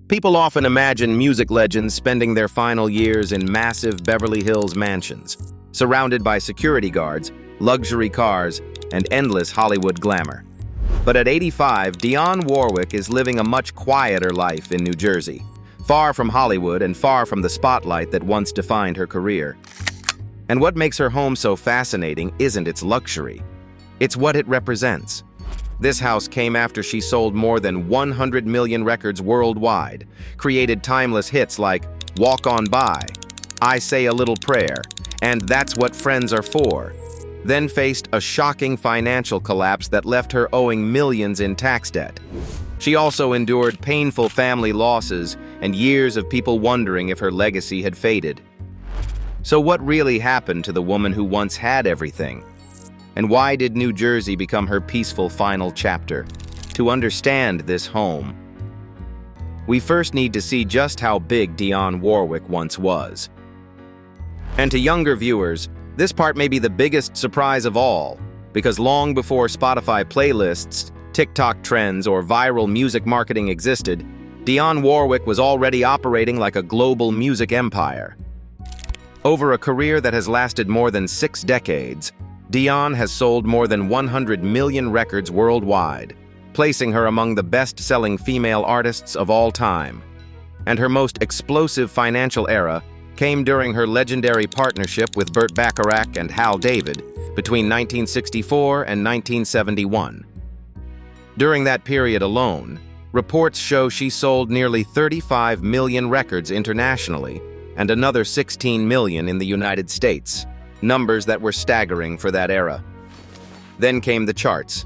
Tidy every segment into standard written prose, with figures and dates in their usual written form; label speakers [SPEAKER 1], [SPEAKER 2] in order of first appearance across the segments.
[SPEAKER 1] People often imagine music legends spending their final years in massive Beverly Hills mansions, surrounded by security guards, luxury cars, and endless Hollywood glamour. But at 85, Dionne Warwick is living a much quieter life in New Jersey, far from Hollywood and far from the spotlight that once defined her career. And what makes her home so fascinating isn't its luxury. It's what it represents. This house came after she sold more than 100 million records worldwide, created timeless hits like Walk On By, I Say a Little Prayer, and That's What Friends Are For, then faced a shocking financial collapse that left her owing millions in tax debt. She also endured painful family losses and years of people wondering if her legacy had faded. So what really happened to the woman who once had everything? And why did New Jersey become her peaceful final chapter? To understand this home, we first need to see just how big Dionne Warwick once was. And to younger viewers, this part may be the biggest surprise of all, because long before Spotify playlists, TikTok trends, or viral music marketing existed, Dionne Warwick was already operating like a global music empire. Over a career that has lasted more than 6 decades, Dionne has sold more than 100 million records worldwide, placing her among the best-selling female artists of all time. And her most explosive financial era came during her legendary partnership with Burt Bacharach and Hal David between 1964 and 1971. During that period alone, reports show she sold nearly 35 million records internationally and another 16 million in the United States, numbers that were staggering for that era. Then came the charts,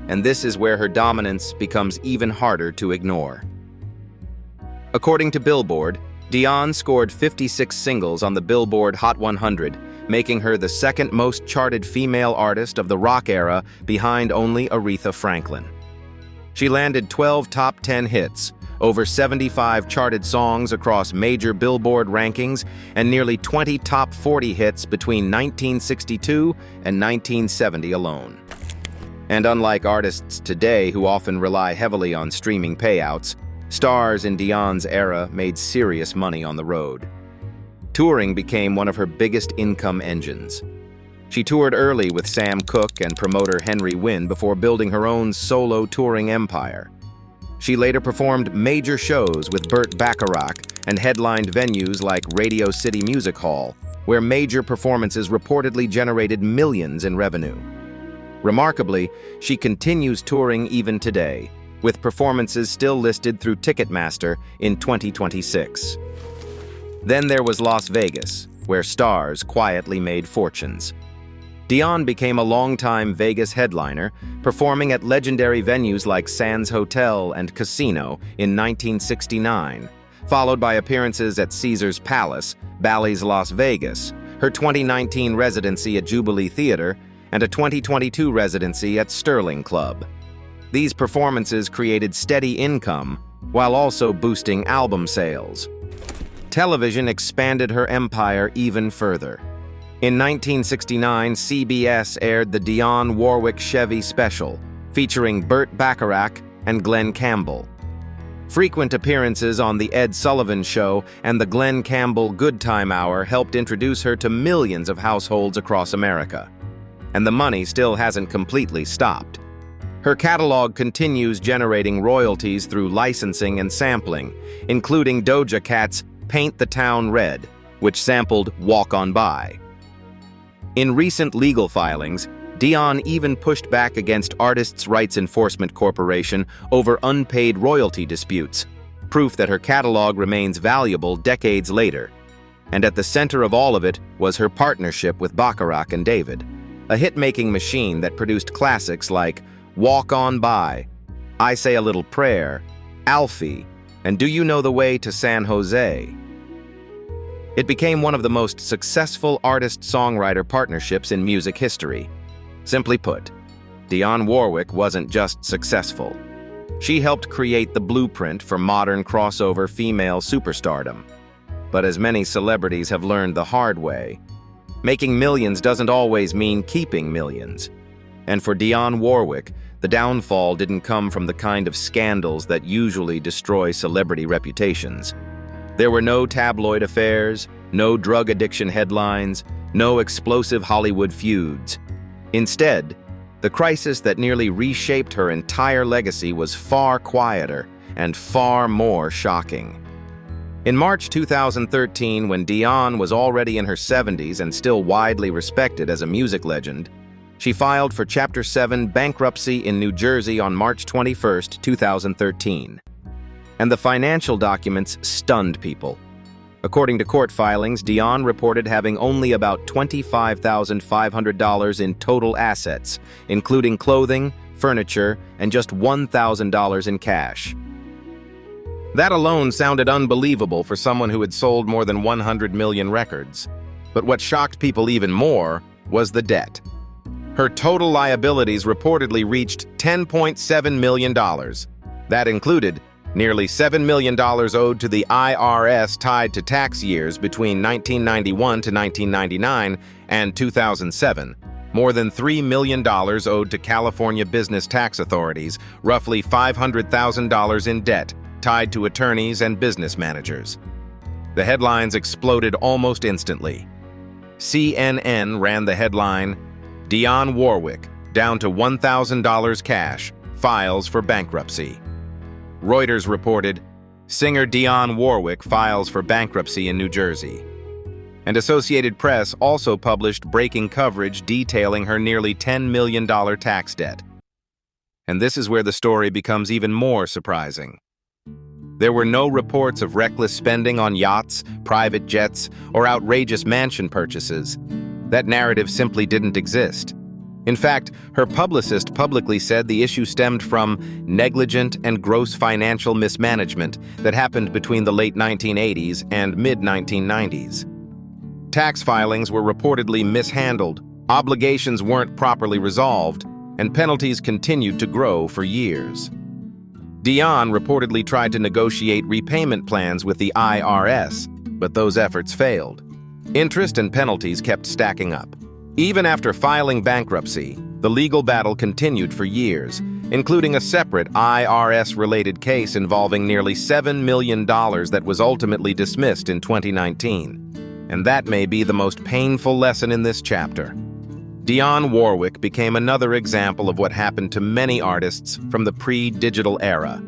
[SPEAKER 1] and this is where her dominance becomes even harder to ignore. According to Billboard, Dionne scored 56 singles on the Billboard Hot 100, making her the second most charted female artist of the rock era behind only Aretha Franklin. She landed 12 top 10 hits, over 75 charted songs across major Billboard rankings, and nearly 20 top 40 hits between 1962 and 1970 alone. And unlike artists today who often rely heavily on streaming payouts, stars in Dionne's era made serious money on the road. Touring became one of her biggest income engines. She toured early with Sam Cooke and promoter Henry Wynn before building her own solo touring empire. She later performed major shows with Burt Bacharach and headlined venues like Radio City Music Hall, where major performances reportedly generated millions in revenue. Remarkably, she continues touring even today, with performances still listed through Ticketmaster in 2026. Then there was Las Vegas, where stars quietly made fortunes. Dionne became a longtime Vegas headliner, performing at legendary venues like Sands Hotel and Casino in 1969, followed by appearances at Caesars Palace, Bally's Las Vegas, her 2019 residency at Jubilee Theater, and a 2022 residency at Sterling Club. These performances created steady income while also boosting album sales. Television expanded her empire even further. In 1969, CBS aired the Dionne Warwick Chevy Special, featuring Burt Bacharach and Glen Campbell. Frequent appearances on The Ed Sullivan Show and the Glen Campbell Good Time Hour helped introduce her to millions of households across America. And the money still hasn't completely stopped. Her catalog continues generating royalties through licensing and sampling, including Doja Cat's Paint the Town Red, which sampled Walk On By. In recent legal filings, Dionne even pushed back against Artists' Rights Enforcement Corporation over unpaid royalty disputes, proof that her catalog remains valuable decades later. And at the center of all of it was her partnership with Bacharach and David, a hit-making machine that produced classics like Walk On By, I Say a Little Prayer, Alfie, and Do You Know the Way to San Jose? It became one of the most successful artist-songwriter partnerships in music history. Simply put, Dionne Warwick wasn't just successful. She helped create the blueprint for modern crossover female superstardom. But as many celebrities have learned the hard way, making millions doesn't always mean keeping millions. And for Dionne Warwick, the downfall didn't come from the kind of scandals that usually destroy celebrity reputations. There were no tabloid affairs, no drug addiction headlines, no explosive Hollywood feuds. Instead, the crisis that nearly reshaped her entire legacy was far quieter and far more shocking. In March 2013, when Dionne was already in her 70s and still widely respected as a music legend, she filed for Chapter 7 bankruptcy in New Jersey on March 21, 2013. And the financial documents stunned people. According to court filings, Dionne reported having only about $25,500 in total assets, including clothing, furniture, and just $1,000 in cash. That alone sounded unbelievable for someone who had sold more than 100 million records. But what shocked people even more was the debt. Her total liabilities reportedly reached $10.7 million. That included nearly $7 million owed to the IRS tied to tax years between 1991 to 1999 and 2007, more than $3 million owed to California business tax authorities, roughly $500,000 in debt tied to attorneys and business managers. The headlines exploded almost instantly. CNN ran the headline, "Dionne Warwick, down to $1,000 cash, files for bankruptcy." Reuters reported, "Singer Dionne Warwick files for bankruptcy in New Jersey." And Associated Press also published breaking coverage detailing her nearly $10 million tax debt. And this is where the story becomes even more surprising. There were no reports of reckless spending on yachts, private jets, or outrageous mansion purchases. That narrative simply didn't exist. In fact, her publicist publicly said the issue stemmed from negligent and gross financial mismanagement that happened between the late 1980s and mid-1990s. Tax filings were reportedly mishandled, obligations weren't properly resolved, and penalties continued to grow for years. Dionne reportedly tried to negotiate repayment plans with the IRS, but those efforts failed. Interest and penalties kept stacking up. Even after filing bankruptcy, the legal battle continued for years, including a separate IRS-related case involving nearly $7 million that was ultimately dismissed in 2019. And that may be the most painful lesson in this chapter. Dionne Warwick became another example of what happened to many artists from the pre-digital era.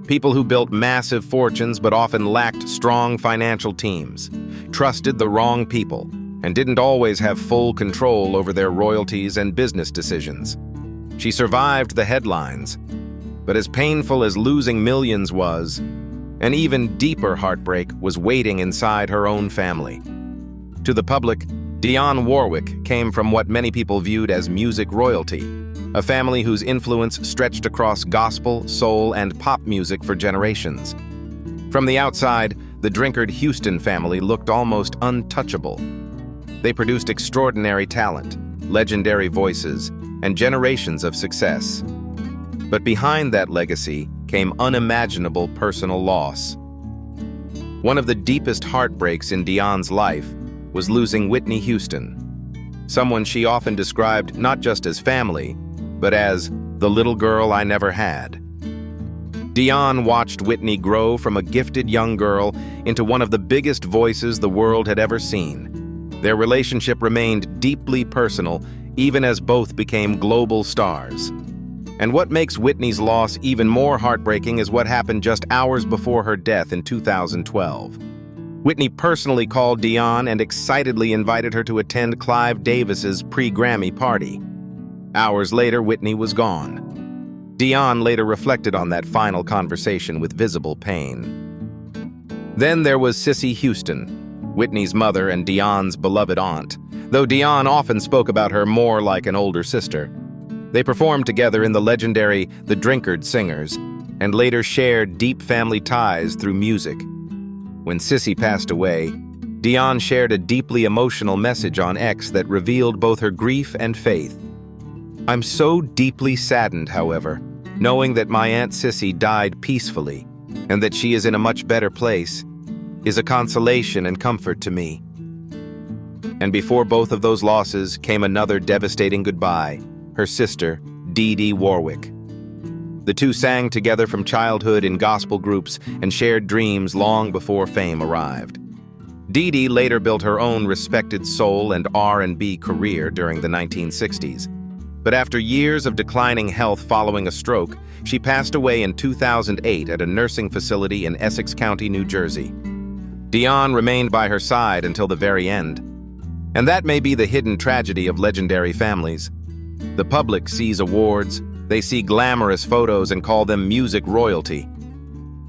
[SPEAKER 1] People who built massive fortunes but often lacked strong financial teams, trusted the wrong people, and didn't always have full control over their royalties and business decisions. She survived the headlines, but as painful as losing millions was, an even deeper heartbreak was waiting inside her own family. To the public, Dionne Warwick came from what many people viewed as music royalty, a family whose influence stretched across gospel, soul, and pop music for generations. From the outside, the Drinkard Houston family looked almost untouchable. They produced extraordinary talent, legendary voices, and generations of success. But behind that legacy came unimaginable personal loss. One of the deepest heartbreaks in Dionne's life was losing Whitney Houston, someone she often described not just as family, but as the little girl I never had. Dionne watched Whitney grow from a gifted young girl into one of the biggest voices the world had ever seen. Their relationship remained deeply personal, even as both became global stars. And what makes Whitney's loss even more heartbreaking is what happened just hours before her death in 2012. Whitney personally called Dionne and excitedly invited her to attend Clive Davis's pre-Grammy party. Hours later, Whitney was gone. Dionne later reflected on that final conversation with visible pain. Then there was Cissy Houston, Whitney's mother and Dionne's beloved aunt, though Dionne often spoke about her more like an older sister. They performed together in the legendary The Drinkard Singers, and later shared deep family ties through music. When Cissy passed away, Dionne shared a deeply emotional message on X that revealed both her grief and faith. "I'm so deeply saddened, however, knowing that my Aunt Cissy died peacefully, and that she is in a much better place, is a consolation and comfort to me." And before both of those losses came another devastating goodbye, her sister, Dionne Warwick. The two sang together from childhood in gospel groups and shared dreams long before fame arrived. Dee Dee later built her own respected soul and R&B career during the 1960s. But after years of declining health following a stroke, she passed away in 2008 at a nursing facility in Essex County, New Jersey. Dionne remained by her side until the very end. And that may be the hidden tragedy of legendary families. The public sees awards, they see glamorous photos and call them music royalty.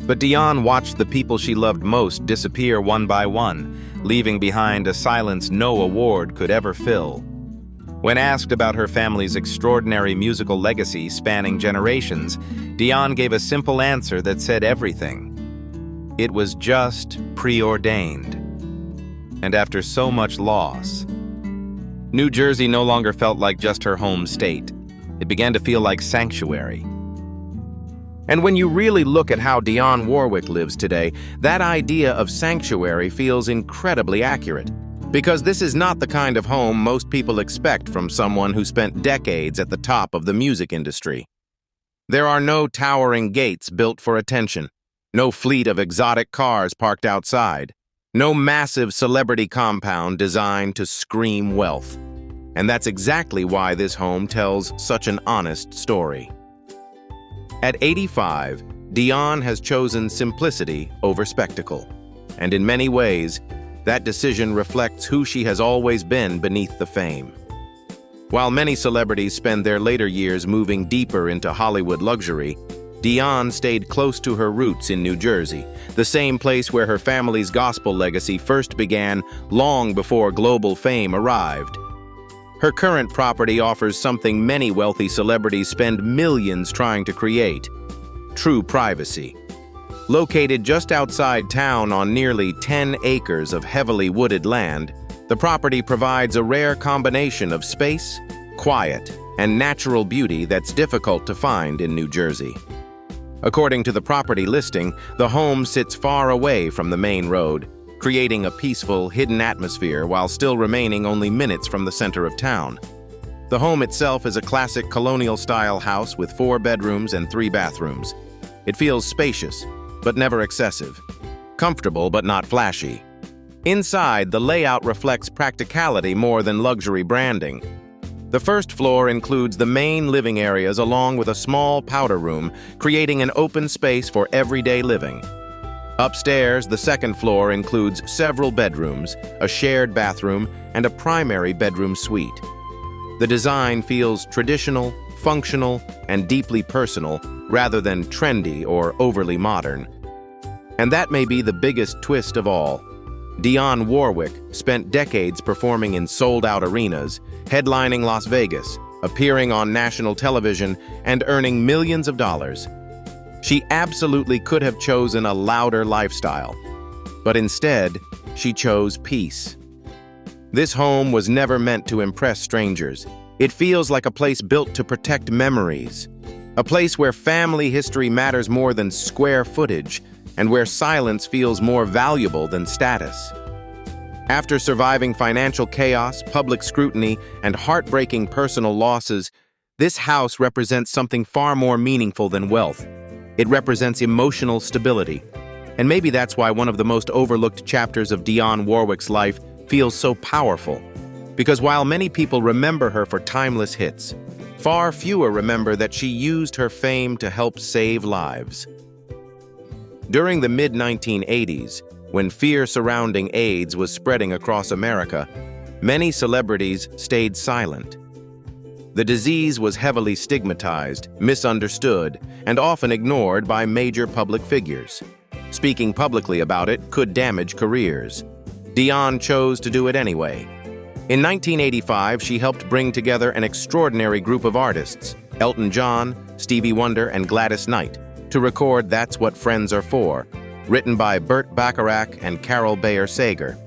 [SPEAKER 1] But Dionne watched the people she loved most disappear one by one, leaving behind a silence no award could ever fill. When asked about her family's extraordinary musical legacy spanning generations, Dionne gave a simple answer that said everything. It was just preordained. And after so much loss, New Jersey no longer felt like just her home state. It began to feel like sanctuary. And when you really look at how Dionne Warwick lives today, that idea of sanctuary feels incredibly accurate. Because this is not the kind of home most people expect from someone who spent decades at the top of the music industry. There are no towering gates built for attention, no fleet of exotic cars parked outside, no massive celebrity compound designed to scream wealth. And that's exactly why this home tells such an honest story. At 85, Dionne has chosen simplicity over spectacle. And in many ways, that decision reflects who she has always been beneath the fame. While many celebrities spend their later years moving deeper into Hollywood luxury, Dionne stayed close to her roots in New Jersey, the same place where her family's gospel legacy first began long before global fame arrived. Her current property offers something many wealthy celebrities spend millions trying to create: true privacy. Located just outside town on nearly 10 acres of heavily wooded land, the property provides a rare combination of space, quiet, and natural beauty that's difficult to find in New Jersey. According to the property listing, the home sits far away from the main road, creating a peaceful, hidden atmosphere while still remaining only minutes from the center of town. The home itself is a classic colonial-style house with 4 bedrooms and 3 bathrooms. It feels spacious, but never excessive. Comfortable, but not flashy. Inside, the layout reflects practicality more than luxury branding. The first floor includes the main living areas along with a small powder room, creating an open space for everyday living. Upstairs, the second floor includes several bedrooms, a shared bathroom, and a primary bedroom suite. The design feels traditional, functional, and deeply personal, rather than trendy or overly modern. And that may be the biggest twist of all. Dionne Warwick spent decades performing in sold-out arenas, headlining Las Vegas, appearing on national television, and earning millions of dollars. She absolutely could have chosen a louder lifestyle, but instead, she chose peace. This home was never meant to impress strangers. It feels like a place built to protect memories, a place where family history matters more than square footage, and where silence feels more valuable than status. After surviving financial chaos, public scrutiny, and heartbreaking personal losses, this house represents something far more meaningful than wealth. It represents emotional stability. And maybe that's why one of the most overlooked chapters of Dionne Warwick's life feels so powerful. Because while many people remember her for timeless hits, far fewer remember that she used her fame to help save lives. During the mid-1980s, when fear surrounding AIDS was spreading across America, many celebrities stayed silent. The disease was heavily stigmatized, misunderstood, and often ignored by major public figures. Speaking publicly about it could damage careers. Dionne chose to do it anyway. In 1985, she helped bring together an extraordinary group of artists, Elton John, Stevie Wonder, and Gladys Knight, to record That's What Friends Are For, written by Burt Bacharach and Carol Bayer Sager.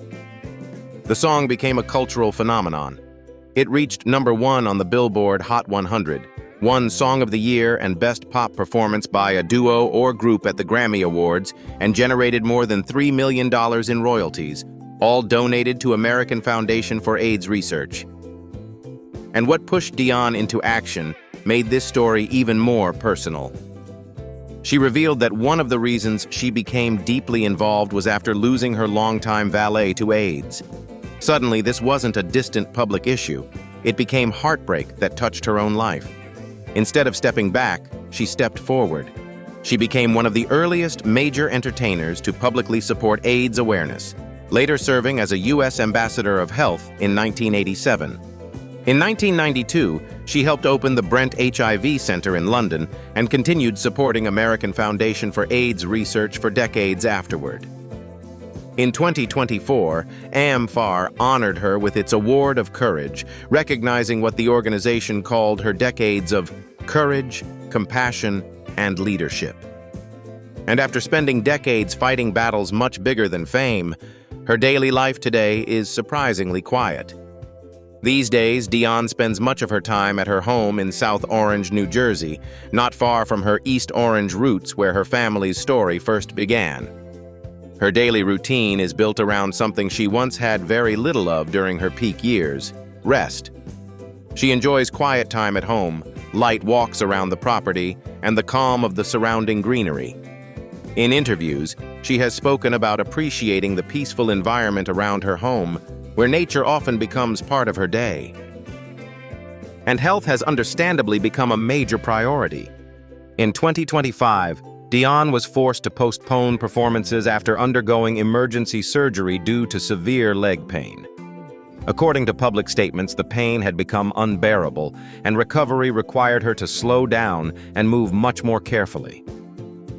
[SPEAKER 1] The song became a cultural phenomenon. It reached #1 on the Billboard Hot 100, won Song of the Year and Best Pop Performance by a Duo or Group at the Grammy Awards, and generated more than $3 million in royalties, all donated to American Foundation for AIDS Research. And what pushed Dionne into action made this story even more personal. She revealed that one of the reasons she became deeply involved was after losing her longtime valet to AIDS. Suddenly, this wasn't a distant public issue. It became heartbreak that touched her own life. Instead of stepping back, she stepped forward. She became one of the earliest major entertainers to publicly support AIDS awareness, later serving as a U.S. Ambassador of Health in 1987. In 1992, she helped open the Brent HIV Center in London and continued supporting American Foundation for AIDS research for decades afterward. In 2024, AMFAR honored her with its Award of Courage, recognizing what the organization called her decades of courage, compassion, and leadership. And after spending decades fighting battles much bigger than fame, her daily life today is surprisingly quiet. These days, Dionne spends much of her time at her home in South Orange, New Jersey, not far from her East Orange roots where her family's story first began. Her daily routine is built around something she once had very little of during her peak years: rest. She enjoys quiet time at home, light walks around the property, and the calm of the surrounding greenery. In interviews, she has spoken about appreciating the peaceful environment around her home, where nature often becomes part of her day. And health has understandably become a major priority. In 2025, Dionne was forced to postpone performances after undergoing emergency surgery due to severe leg pain. According to public statements, the pain had become unbearable, and recovery required her to slow down and move much more carefully.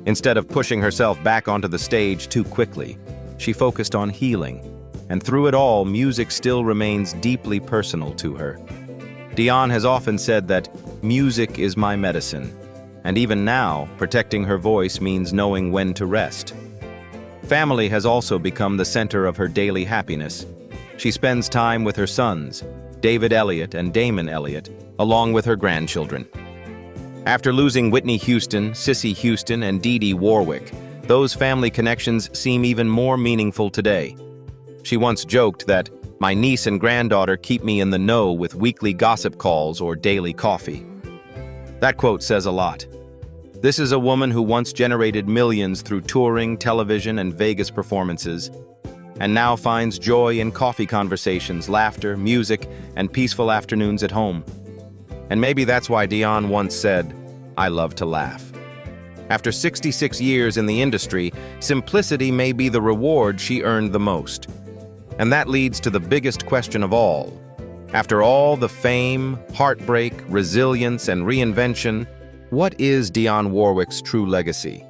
[SPEAKER 1] Instead of pushing herself back onto the stage too quickly, she focused on healing, and through it all, music still remains deeply personal to her. Dionne has often said that, "Music is my medicine," and even now, protecting her voice means knowing when to rest. Family has also become the center of her daily happiness. She spends time with her sons, David Elliott and Damon Elliott, along with her grandchildren. After losing Whitney Houston, Cissy Houston, and Dionne Warwick, those family connections seem even more meaningful today. She once joked that, "My niece and granddaughter keep me in the know with weekly gossip calls or daily coffee." That quote says a lot. This is a woman who once generated millions through touring, television, and Vegas performances, and now finds joy in coffee conversations, laughter, music, and peaceful afternoons at home. And maybe that's why Dionne once said, "I love to laugh." After 66 years in the industry, simplicity may be the reward she earned the most. And that leads to the biggest question of all. After all the fame, heartbreak, resilience, and reinvention, what is Dionne Warwick's true legacy?